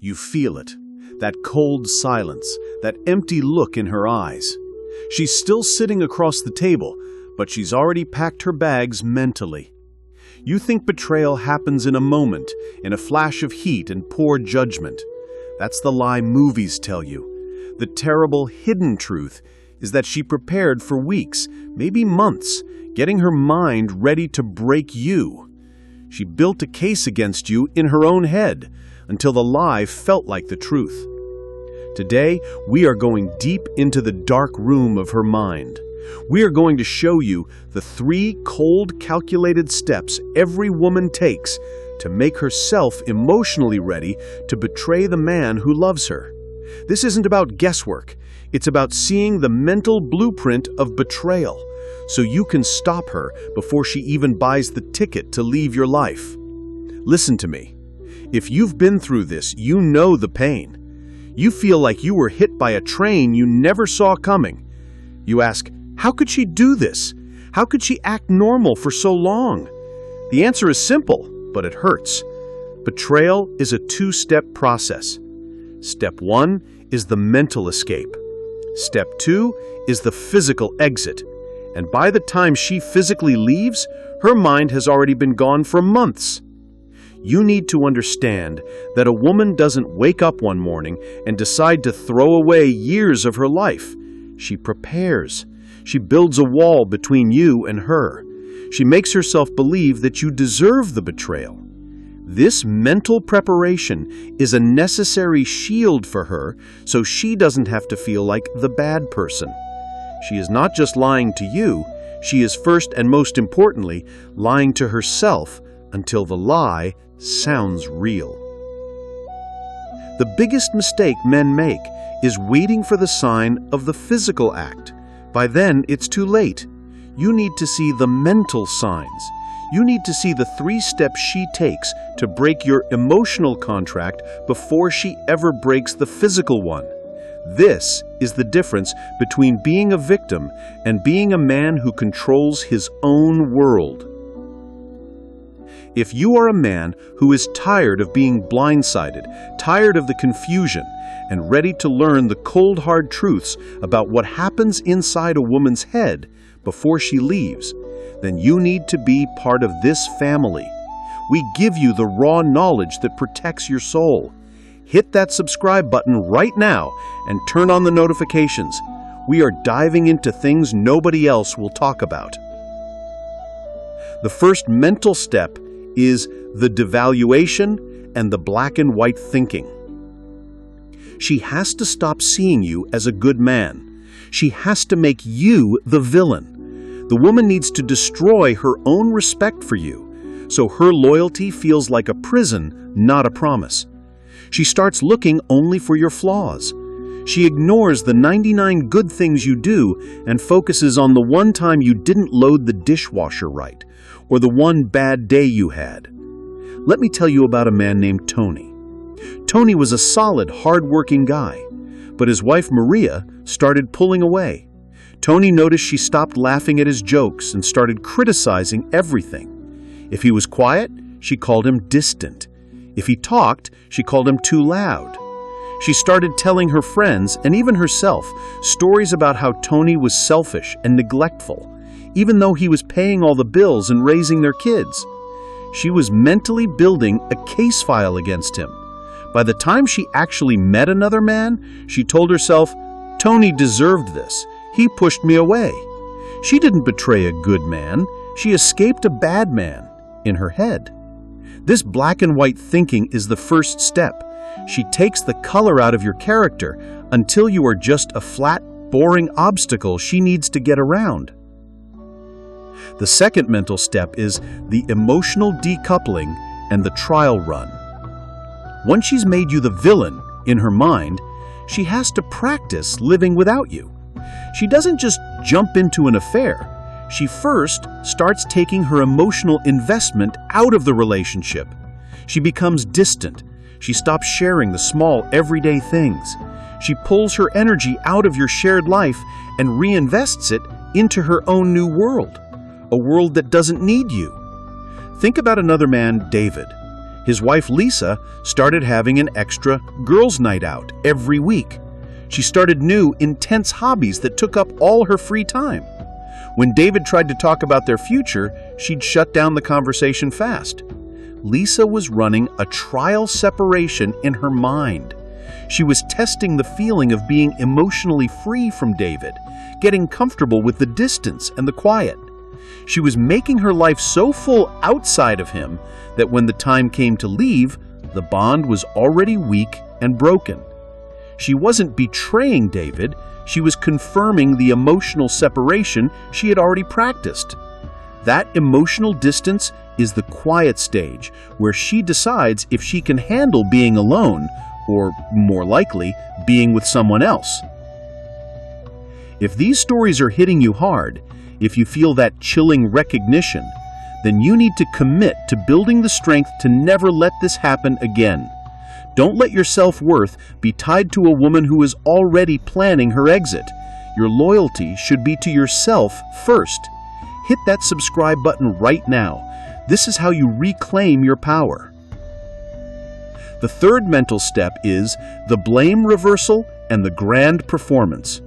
You feel it, that cold silence, that empty look in her eyes. She's still sitting across the table, but she's already packed her bags mentally. You think betrayal happens in a moment, in a flash of heat and poor judgment. That's the lie movies tell you. The terrible hidden truth is that she prepared for weeks, maybe months, getting her mind ready to break you. She built a case against you in her own head until the lie felt like the truth. Today, we are going deep into the dark room of her mind. We are going to show you the 3 cold, calculated steps every woman takes to make herself emotionally ready to betray the man who loves her. This isn't about guesswork. It's about seeing the mental blueprint of betrayal, so you can stop her before she even buys the ticket to leave your life. Listen to me. If you've been through this, you know the pain. You feel like you were hit by a train you never saw coming. You ask, how could she do this? How could she act normal for so long? The answer is simple, but it hurts. Betrayal is a 2-step process. Step 1 is the mental escape. Step 2 is the physical exit. And by the time she physically leaves, her mind has already been gone for months. You need to understand that a woman doesn't wake up one morning and decide to throw away years of her life. She prepares. She builds a wall between you and her. She makes herself believe that you deserve the betrayal. This mental preparation is a necessary shield for her so she doesn't have to feel like the bad person. She is not just lying to you, she is first and most importantly lying to herself until the lie sounds real. The biggest mistake men make is waiting for the sign of the physical act. By then, it's too late. You need to see the mental signs. You need to see the 3 steps she takes to break your emotional contract before she ever breaks the physical one. This is the difference between being a victim and being a man who controls his own world. If you are a man who is tired of being blindsided, tired of the confusion, and ready to learn the cold hard truths about what happens inside a woman's head before she leaves, then you need to be part of this family. We give you the raw knowledge that protects your soul. Hit that subscribe button right now and turn on the notifications. We are diving into things nobody else will talk about. The first mental step is the devaluation and the black and white thinking. She has to stop seeing you as a good man. She has to make you the villain. The woman needs to destroy her own respect for you, so her loyalty feels like a prison, not a promise. She starts looking only for your flaws. She ignores the 99 good things you do and focuses on the one time you didn't load the dishwasher right, or the one bad day you had. Let me tell you about a man named Tony. Tony was a solid, hard-working guy, but his wife Maria started pulling away. Tony noticed she stopped laughing at his jokes and started criticizing everything. If he was quiet, she called him distant. If he talked, she called him too loud. She started telling her friends, and even herself, stories about how Tony was selfish and neglectful, even though he was paying all the bills and raising their kids. She was mentally building a case file against him. By the time she actually met another man, she told herself, Tony deserved this. He pushed me away. She didn't betray a good man. She escaped a bad man in her head. This black and white thinking is the first step. She takes the color out of your character until you are just a flat, boring obstacle she needs to get around. The second mental step is the emotional decoupling and the trial run. Once she's made you the villain in her mind, she has to practice living without you. She doesn't just jump into an affair. She first starts taking her emotional investment out of the relationship. She becomes distant. She stops sharing the small, everyday things. She pulls her energy out of your shared life and reinvests it into her own new world, a world that doesn't need you. Think about another man, David. His wife Lisa started having an extra girls' night out every week. She started new, intense hobbies that took up all her free time. When David tried to talk about their future, she'd shut down the conversation fast. Lisa was running a trial separation in her mind. She was testing the feeling of being emotionally free from David, getting comfortable with the distance and the quiet. She was making her life so full outside of him that when the time came to leave, the bond was already weak and broken. She wasn't betraying David, she was confirming the emotional separation she had already practiced. That emotional distance is the quiet stage, where she decides if she can handle being alone, or more likely, being with someone else. If these stories are hitting you hard, if you feel that chilling recognition, then you need to commit to building the strength to never let this happen again. Don't let your self-worth be tied to a woman who is already planning her exit. Your loyalty should be to yourself first. Hit that subscribe button right now. This is how you reclaim your power. The third mental step is the blame reversal and the grand performance.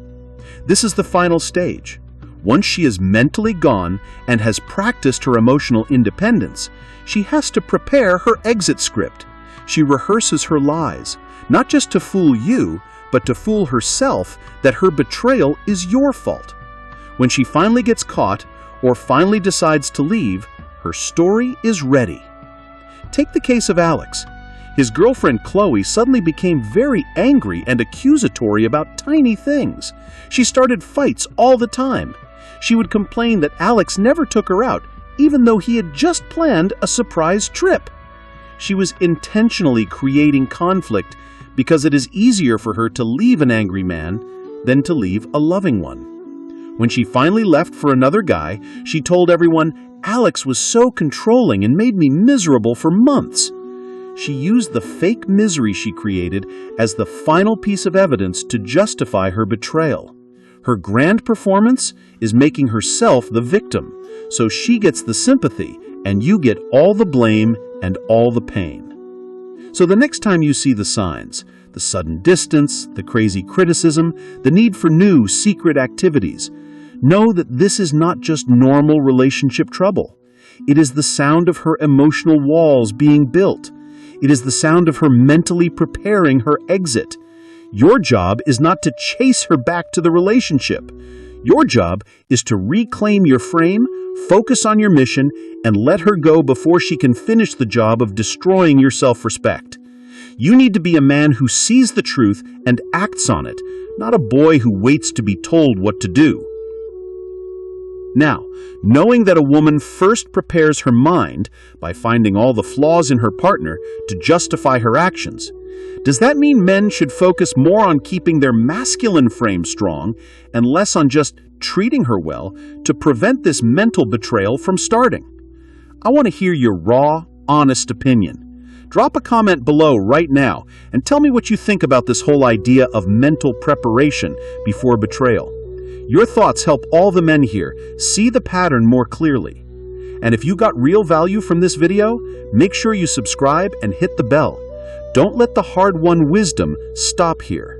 This is the final stage. Once she is mentally gone and has practiced her emotional independence, she has to prepare her exit script. She rehearses her lies, not just to fool you, but to fool herself that her betrayal is your fault. When she finally gets caught or finally decides to leave, her story is ready. Take the case of Alex. His girlfriend Chloe suddenly became very angry and accusatory about tiny things. She started fights all the time. She would complain that Alex never took her out, even though he had just planned a surprise trip. She was intentionally creating conflict because it is easier for her to leave an angry man than to leave a loving one. When she finally left for another guy, she told everyone, "Alex was so controlling and made me miserable for months." She used the fake misery she created as the final piece of evidence to justify her betrayal. Her grand performance is making herself the victim, so she gets the sympathy and you get all the blame and all the pain. So the next time you see the signs, the sudden distance, the crazy criticism, the need for new secret activities, know that this is not just normal relationship trouble. It is the sound of her emotional walls being built. It is the sound of her mentally preparing her exit. Your job is not to chase her back to the relationship. Your job is to reclaim your frame, focus on your mission, and let her go before she can finish the job of destroying your self-respect. You need to be a man who sees the truth and acts on it, not a boy who waits to be told what to do. Now, knowing that a woman first prepares her mind by finding all the flaws in her partner to justify her actions, does that mean men should focus more on keeping their masculine frame strong and less on just treating her well to prevent this mental betrayal from starting? I want to hear your raw, honest opinion. Drop a comment below right now and tell me what you think about this whole idea of mental preparation before betrayal. Your thoughts help all the men here see the pattern more clearly. And if you got real value from this video, make sure you subscribe and hit the bell. Don't let the hard-won wisdom stop here.